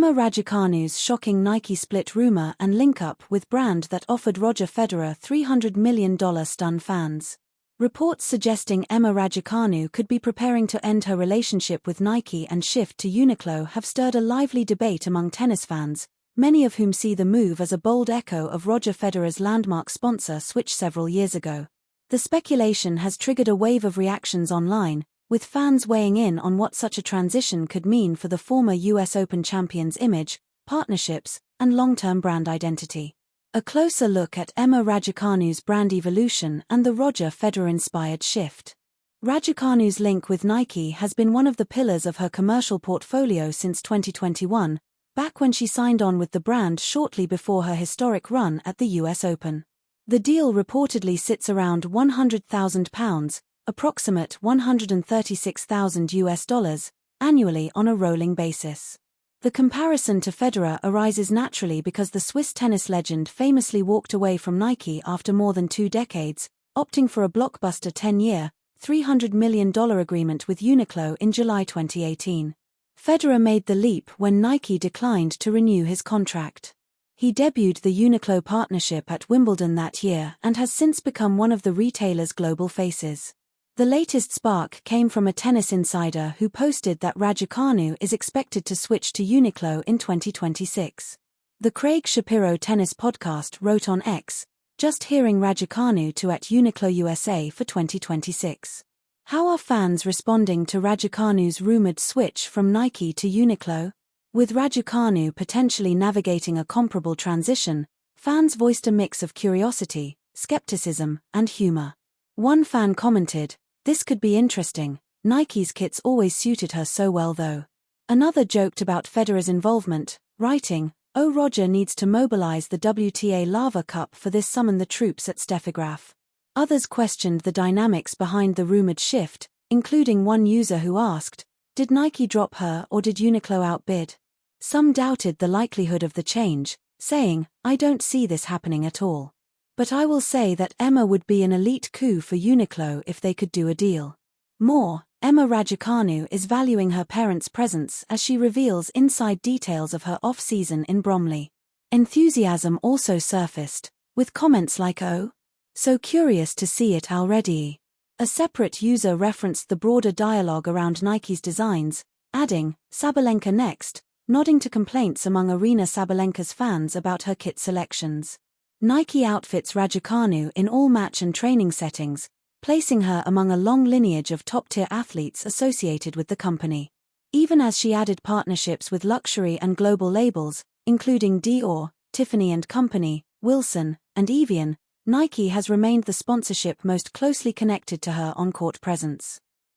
Emma Raducanu's shocking Nike split rumor and link-up with brand that offered Roger Federer $300 million stun fans. Reports suggesting Emma Raducanu could be preparing to end her relationship with Nike and shift to Uniqlo have stirred a lively debate among tennis fans, many of whom see the move as a bold echo of Roger Federer's landmark sponsor switch several years ago. The speculation has triggered a wave of reactions online, with fans weighing in on what such a transition could mean for the former US Open champion's image, partnerships, and long-term brand identity. A closer look at Emma Raducanu's brand evolution and the Roger Federer-inspired shift. Raducanu's link with Nike has been one of the pillars of her commercial portfolio since 2021, back when she signed on with the brand shortly before her historic run at the US Open. The deal reportedly sits around £100,000, approximate $136,000 annually on a rolling basis. The comparison to Federer arises naturally because the Swiss tennis legend famously walked away from Nike after more than 2 decades, opting for a blockbuster 10-year, $300 million agreement with Uniqlo in July 2018. Federer made the leap when Nike declined to renew his contract. He debuted the Uniqlo partnership at Wimbledon that year and has since become one of the retailer's global faces. The latest spark came from a tennis insider who posted that Raducanu is expected to switch to Uniqlo in 2026. The Craig Shapiro Tennis Podcast wrote on X, "Just hearing Raducanu to at Uniqlo USA for 2026. How are fans responding to Raducanu's rumored switch from Nike to Uniqlo?" With Raducanu potentially navigating a comparable transition, fans voiced a mix of curiosity, skepticism, and humor. One fan commented, "This could be interesting, Nike's kits always suited her so well though." Another joked about Federer's involvement, writing, "Oh, Roger needs to mobilize the WTA Lava Cup for this, summon the troops at Steffigraf." Others questioned the dynamics behind the rumored shift, including one user who asked, "Did Nike drop her or did Uniqlo outbid?" Some doubted the likelihood of the change, saying, "I don't see this happening at all. But I will say that Emma would be an elite coup for Uniqlo if they could do a deal." More, Emma Raducanu is valuing her parents' presence as she reveals inside details of her off-season in Bromley. Enthusiasm also surfaced, with comments like, "Oh, so curious to see it already." A separate user referenced the broader dialogue around Nike's designs, adding, "Sabalenka next," nodding to complaints among Arena Sabalenka's fans about her kit selections. Nike outfits Raducanu in all match and training settings, placing her among a long lineage of top-tier athletes associated with the company. Even as she added partnerships with luxury and global labels, including Dior, Tiffany & Company, Wilson, and Evian, Nike has remained the sponsorship most closely connected to her on-court presence.